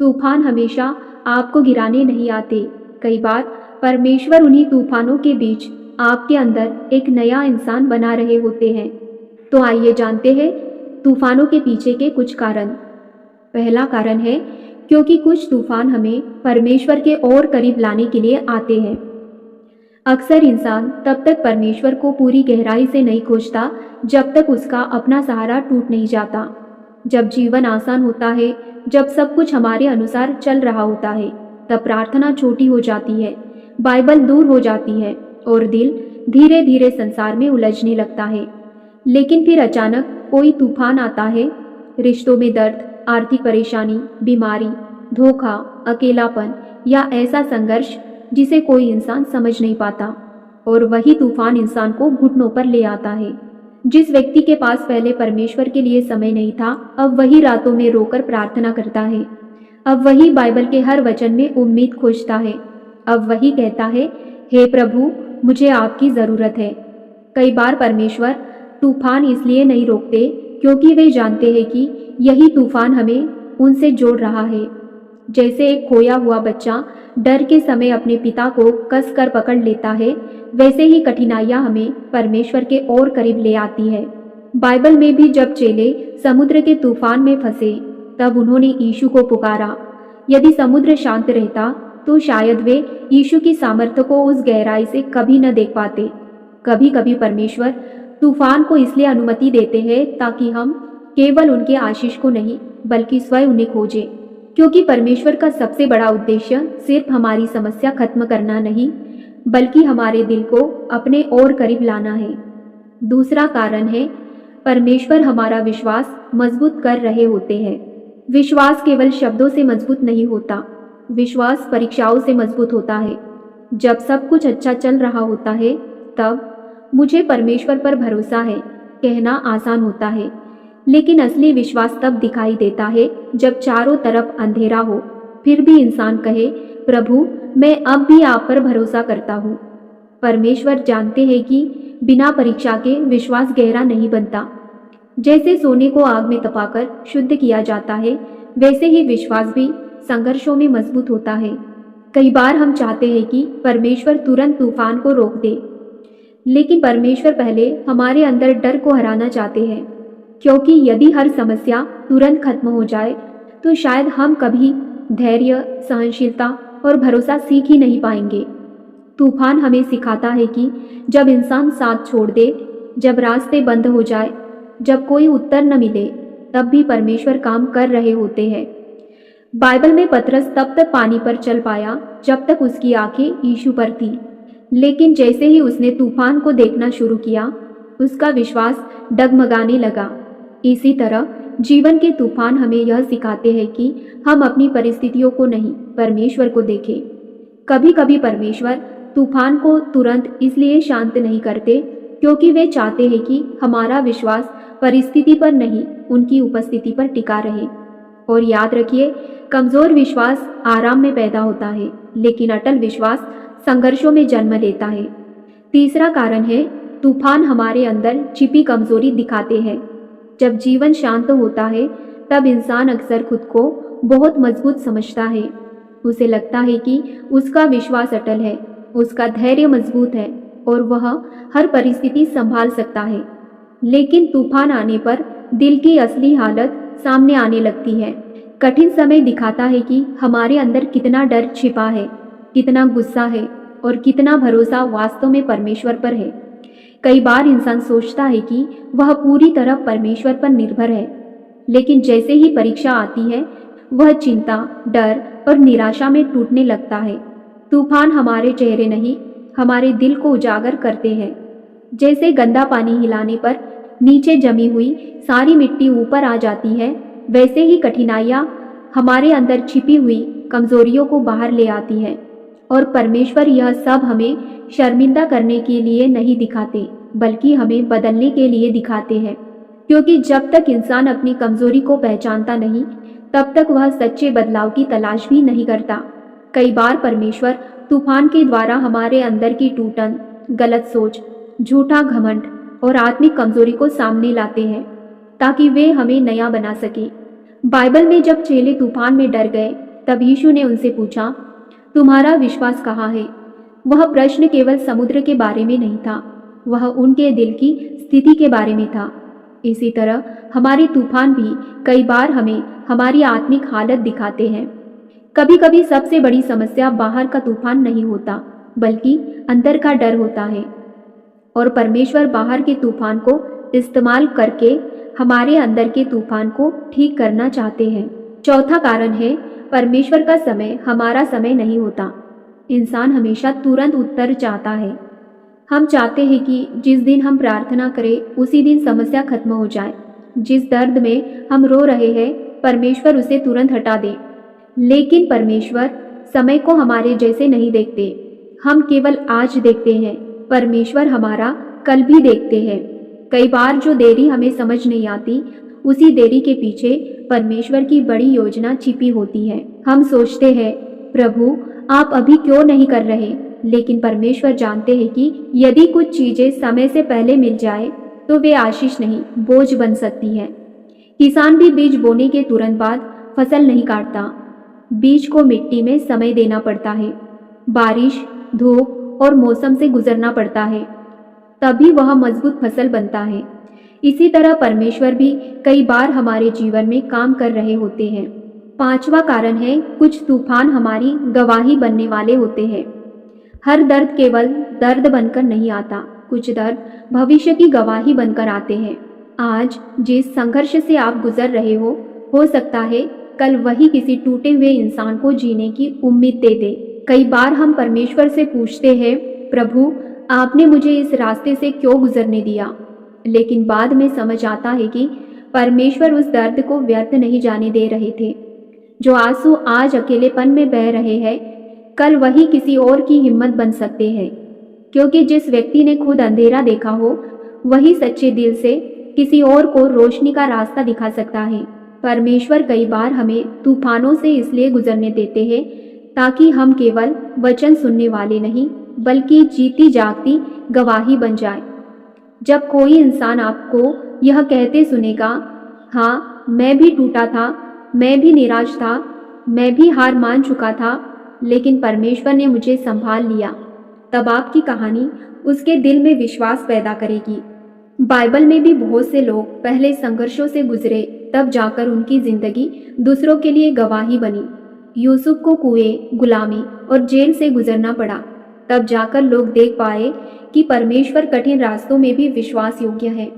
तूफान हमेशा आपको गिराने नहीं आते। कई बार परमेश्वर उन्हीं तूफानों के बीच आपके अंदर एक नया इंसान बना रहे होते हैं। तो आइए जानते हैं तूफानों के पीछे के कुछ कारण। पहला कारण है क्योंकि कुछ तूफान हमें परमेश्वर के और करीब लाने के लिए आते हैं। अक्सर इंसान तब तक परमेश्वर को पूरी गहराई से नहीं खोजता जब तक उसका अपना सहारा टूट नहीं जाता। जब जीवन आसान होता है, जब सब कुछ हमारे अनुसार चल रहा होता है, तब प्रार्थना छोटी हो जाती है, बाइबल दूर हो जाती है और दिल धीरे धीरे संसार में उलझने लगता है। लेकिन फिर अचानक कोई तूफान आता है, रिश्तों में दर्द, आर्थिक परेशानी, बीमारी, धोखा, अकेलापन या ऐसा संघर्ष जिसे कोई इंसान समझ नहीं पाता, और वही तूफान इंसान को घुटनों पर ले आता है। जिस व्यक्ति के पास पहले परमेश्वर के लिए समय नहीं था, अब वही रातों में रोकर प्रार्थना करता है। अब वही बाइबल के हर वचन में उम्मीद खोजता है। अब वही कहता है, हे प्रभु, मुझे आपकी ज़रूरत है। कई बार परमेश्वर तूफान इसलिए नहीं रोकते क्योंकि वे जानते हैं कि यही तूफान हमें उनसे जोड़ रहा है। जैसे एक खोया हुआ बच्चा डर के समय अपने पिता को कस कर पकड़ लेता है, वैसे ही कठिनाइयां हमें परमेश्वर के और करीब ले आती है। बाइबल में भी जब चेले समुद्र के तूफान में फंसे, तब उन्होंने यीशु को पुकारा। यदि समुद्र शांत रहता तो शायद वे यीशु की सामर्थ्य को उस गहराई से कभी न देख पाते। कभी कभी परमेश्वर तूफान को इसलिए अनुमति देते हैं ताकि हम केवल उनके आशीष को नहीं बल्कि स्वयं उन्हें खोजें, क्योंकि परमेश्वर का सबसे बड़ा उद्देश्य सिर्फ हमारी समस्या खत्म करना नहीं बल्कि हमारे दिल को अपने और करीब लाना है। दूसरा कारण है परमेश्वर हमारा विश्वास मजबूत कर रहे होते हैं। विश्वास केवल शब्दों से मजबूत नहीं होता, विश्वास परीक्षाओं से मजबूत होता है। जब सब कुछ अच्छा चल रहा होता है, तब मुझे परमेश्वर पर भरोसा है कहना आसान होता है, लेकिन असली विश्वास तब दिखाई देता है जब चारों तरफ अंधेरा हो, फिर भी इंसान कहे, प्रभु, मैं अब भी आप पर भरोसा करता हूँ। परमेश्वर जानते हैं कि बिना परीक्षा के विश्वास गहरा नहीं बनता। जैसे सोने को आग में तपाकर शुद्ध किया जाता है, वैसे ही विश्वास भी संघर्षों में मजबूत होता है। कई बार हम चाहते हैं कि परमेश्वर तुरंत तूफान को रोक दे, लेकिन परमेश्वर पहले हमारे अंदर डर को हराना चाहते हैं, क्योंकि यदि हर समस्या तुरंत खत्म हो जाए तो शायद हम कभी धैर्य, सहनशीलता और भरोसा सीख ही नहीं पाएंगे। तूफान हमें सिखाता है कि जब इंसान साथ छोड़ दे, जब रास्ते बंद हो जाए, जब कोई उत्तर न मिले, तब भी परमेश्वर काम कर रहे होते हैं। बाइबल में पतरस तब तक पानी पर चल पाया जब तक उसकी आंखें यीशु पर थी, लेकिन जैसे ही उसने तूफान को देखना शुरू किया, उसका विश्वास डगमगाने लगा। इसी तरह जीवन के तूफान हमें यह सिखाते हैं कि हम अपनी परिस्थितियों को नहीं, परमेश्वर को देखें। कभी कभी परमेश्वर तूफान को तुरंत इसलिए शांत नहीं करते क्योंकि वे चाहते हैं कि हमारा विश्वास परिस्थिति पर नहीं, उनकी उपस्थिति पर टिका रहे। और याद रखिए, कमजोर विश्वास आराम में पैदा होता है, लेकिन अटल विश्वास संघर्षों में जन्म लेता है। तीसरा कारण है तूफान हमारे अंदर छिपी कमजोरी दिखाते हैं। जब जीवन शांत होता है, तब इंसान अक्सर खुद को बहुत मजबूत समझता है। उसे लगता है कि उसका विश्वास अटल है, उसका धैर्य मजबूत है और वह हर परिस्थिति संभाल सकता है। लेकिन तूफान आने पर दिल की असली हालत सामने आने लगती है। कठिन समय दिखाता है कि हमारे अंदर कितना डर छिपा है, कितना गुस्सा है और कितना भरोसा वास्तव में परमेश्वर पर है। कई बार इंसान सोचता है कि वह पूरी तरह परमेश्वर पर निर्भर है, लेकिन जैसे ही परीक्षा आती है, वह चिंता, डर और निराशा में टूटने लगता है। तूफान हमारे चेहरे नहीं, हमारे दिल को उजागर करते हैं। जैसे गंदा पानी हिलाने पर नीचे जमी हुई सारी मिट्टी ऊपर आ जाती है, वैसे ही कठिनाइयाँ हमारे अंदर छिपी हुई कमजोरियों को बाहर ले आती है। और परमेश्वर यह सब हमें शर्मिंदा करने के लिए नहीं दिखाते, बल्कि हमें बदलने के लिए दिखाते हैं, क्योंकि जब तक इंसान अपनी कमजोरी को पहचानता नहीं, तब तक वह सच्चे बदलाव की तलाश भी नहीं करता। कई बार परमेश्वर तूफान के द्वारा हमारे अंदर की टूटन, गलत सोच, झूठा घमंड और आत्मिक कमजोरी को सामने लाते हैं, ताकि वे हमें नया बना सके। बाइबल में जब चेले तूफान में डर गए, तब यीशु ने उनसे पूछा, तुम्हारा विश्वास कहाँ है? वह प्रश्न केवल समुद्र के बारे में नहीं था, वह उनके दिल की स्थिति के बारे में था। इसी तरह हमारे तूफान भी कई बार हमें हमारी आत्मिक हालत दिखाते हैं। कभी कभी सबसे बड़ी समस्या बाहर का तूफान नहीं होता, बल्कि अंदर का डर होता है, और परमेश्वर बाहर के तूफान को इस्तेमाल करके हमारे अंदर के तूफान को ठीक करना चाहते हैं। चौथा कारण है, परमेश्वर का समय हमारा समय नहीं होता। इंसान हमेशा तुरंत उत्तर चाहता है। हम चाहते हैं कि जिस दिन हम प्रार्थना करें उसी दिन समस्या खत्म हो जाए। जिस दर्द में हम रो रहे हैं, परमेश्वर उसे तुरंत हटा दे। लेकिन परमेश्वर समय को हमारे जैसे नहीं देखते। हम केवल आज देखते हैं, परमेश्वर हमारा कल भी देखते हैं। कई बार जो देरी हमें समझ नहीं आती, उसी देरी के पीछे परमेश्वर की बड़ी योजना छिपी होती है। हम सोचते हैं, प्रभु आप अभी क्यों नहीं कर रहे? लेकिन परमेश्वर जानते हैं कि यदि कुछ चीजें समय से पहले मिल जाए तो वे आशीष नहीं, बोझ बन सकती हैं। किसान भी बीज बोने के तुरंत बाद फसल नहीं काटता। बीज को मिट्टी में समय देना पड़ता है, बारिश, धूप और मौसम से गुजरना पड़ता है, तभी वह मजबूत फसल बनता है। इसी तरह परमेश्वर भी कई बार हमारे जीवन में काम कर रहे होते हैं। पांचवा कारण है, कुछ तूफान हमारी गवाही बनने वाले होते हैं। हर दर्द केवल दर्द बनकर नहीं आता, कुछ दर्द भविष्य की गवाही बनकर आते हैं। आज जिस संघर्ष से आप गुजर रहे हो सकता है कल वही किसी टूटे हुए इंसान को जीने की उम्मीद दे दे। कई बार हम परमेश्वर से पूछते हैं, प्रभु आपने मुझे इस रास्ते से क्यों गुजरने दिया? लेकिन बाद में समझ आता है कि परमेश्वर उस दर्द को व्यर्थ नहीं जाने दे रहे थे। जो आंसू आज अकेलेपन में बह रहे हैं, कल वही किसी और की हिम्मत बन सकते हैं, क्योंकि जिस व्यक्ति ने खुद अंधेरा देखा हो, वही सच्चे दिल से किसी और को रोशनी का रास्ता दिखा सकता है। परमेश्वर कई बार हमें तूफानों से इसलिए गुजरने देते हैं ताकि हम केवल वचन सुनने वाले नहीं, बल्कि जीती जागती गवाही बन जाए। जब कोई इंसान आपको यह कहते सुनेगा, हाँ मैं भी टूटा था, मैं भी निराश था, मैं भी हार मान चुका था, लेकिन परमेश्वर ने मुझे संभाल लिया, तब आपकी कहानी उसके दिल में विश्वास पैदा करेगी। बाइबल में भी बहुत से लोग पहले संघर्षों से गुजरे, तब जाकर उनकी जिंदगी दूसरों के लिए गवाही बनी। यूसुफ को कुएं, गुलामी और जेल से गुजरना पड़ा, तब जाकर लोग देख पाए कि परमेश्वर कठिन रास्तों में भी विश्वास योग्य है।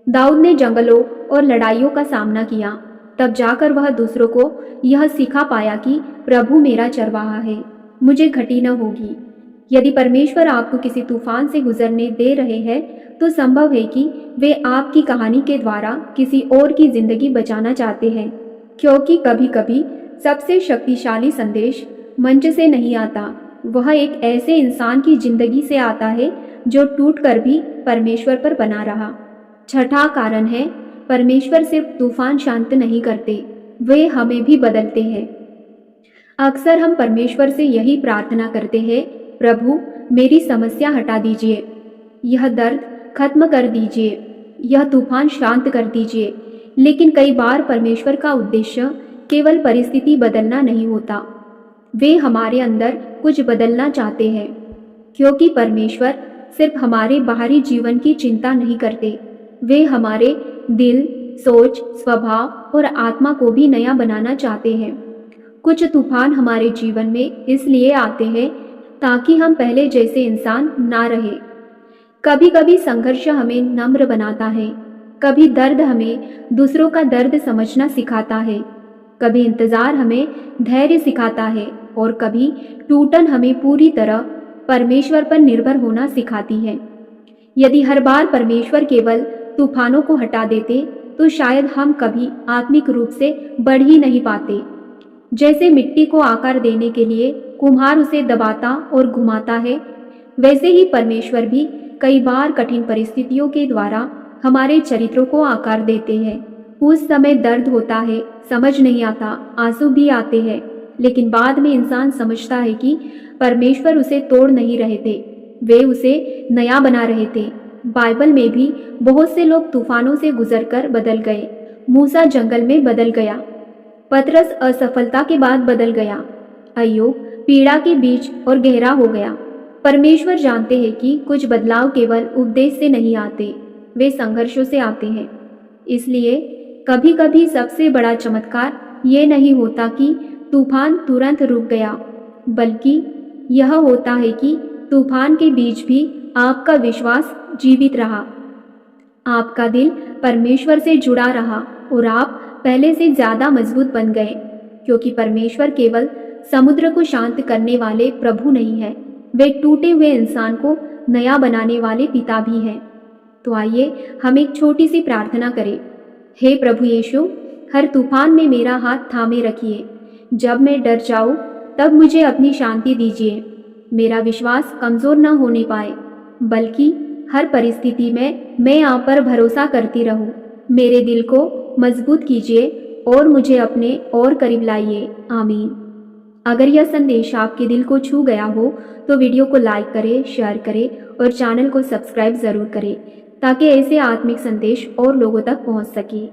दाऊद ने जंगलों और लड़ाइयों का सामना किया, तब जाकर वह दूसरों को यह सिखा पाया कि प्रभु मेरा चरवाहा है, मुझे घटी न होगी। यदि परमेश्वर आपको किसी तूफान से गुजरने दे रहे हैं, तो संभव है कि वे आपकी कहानी के द्वारा किसी और की जिंदगी बचाना चाहते हैं, क्योंकि कभी कभी सबसे शक्तिशाली संदेश मंच से नहीं आता, वह एक ऐसे इंसान की जिंदगी से आता है जो टूटकर भी परमेश्वर पर बना रहा। छठा कारण है, परमेश्वर सिर्फ तूफान शांत नहीं करते, वे हमें भी बदलते हैं। अक्सर हम परमेश्वर से यही प्रार्थना करते हैं, प्रभु मेरी समस्या हटा दीजिए, यह दर्द खत्म कर दीजिए, यह तूफान शांत कर दीजिए। लेकिन कई बार परमेश्वर का उद्देश्य केवल परिस्थिति बदलना नहीं होता, वे हमारे अंदर कुछ बदलना चाहते हैं, क्योंकि परमेश्वर सिर्फ हमारे बाहरी जीवन की चिंता नहीं करते, वे हमारे दिल, सोच, स्वभाव और आत्मा को भी नया बनाना चाहते हैं। कुछ तूफान हमारे जीवन में इसलिए आते हैं ताकि हम पहले जैसे इंसान ना रहे। कभी कभी संघर्ष हमें नम्र बनाता है, कभी दर्द हमें दूसरों का दर्द समझना सिखाता है, कभी इंतजार हमें धैर्य सिखाता है, और कभी टूटन हमें पूरी तरह परमेश्वर पर निर्भर होना सिखाती है। यदि हर बार परमेश्वर केवल तूफानों को हटा देते, तो शायद हम कभी आत्मिक रूप से बढ़ ही नहीं पाते। जैसे मिट्टी को आकार देने के लिए कुम्हार उसे दबाता और घुमाता है, वैसे ही परमेश्वर भी कई बार कठिन परिस्थितियों के द्वारा हमारे चरित्रों को आकार देते हैं। उस समय दर्द होता है, समझ नहीं आता, आंसू भी आते हैं, लेकिन बाद में इंसान समझता है कि परमेश्वर उसे तोड़ नहीं रहे थे, वे उसे नया बना रहे थे। बाइबल में भी बहुत से लोग तूफानों से गुजरकर बदल गए। मूसा जंगल में बदल गया, पतरस असफलता के बाद बदल गया। अय्यूब पीड़ा के बीच और गहरा हो गया। परमेश्वर जानते हैं कि कुछ बदलाव केवल उपदेश से नहीं आते, वे संघर्षों से आते हैं। इसलिए कभी कभी सबसे बड़ा चमत्कार ये नहीं होता कि तूफान तुरंत रुक गया, बल्कि यह होता है कि तूफान के बीच भी आपका विश्वास जीवित रहा, आपका दिल परमेश्वर से जुड़ा रहा और आप पहले से ज़्यादा मजबूत बन गए, क्योंकि परमेश्वर केवल समुद्र को शांत करने वाले प्रभु नहीं है, वे टूटे हुए इंसान को नया बनाने वाले पिता भी हैं। तो आइए हम एक छोटी सी प्रार्थना करें। हे प्रभु यीशु, हर तूफान में मेरा हाथ थामे रखिए। जब मैं डर जाऊं तब मुझे अपनी शांति दीजिए। मेरा विश्वास कमज़ोर न होने पाए, बल्कि हर परिस्थिति में मैं आप पर भरोसा करती रहूं। मेरे दिल को मजबूत कीजिए और मुझे अपने और करीब लाइए। आमीन। अगर यह संदेश आपके दिल को छू गया हो तो वीडियो को लाइक करें, शेयर करें और चैनल को सब्सक्राइब ज़रूर करें, ताकि ऐसे आत्मिक संदेश और लोगों तक पहुंच सके।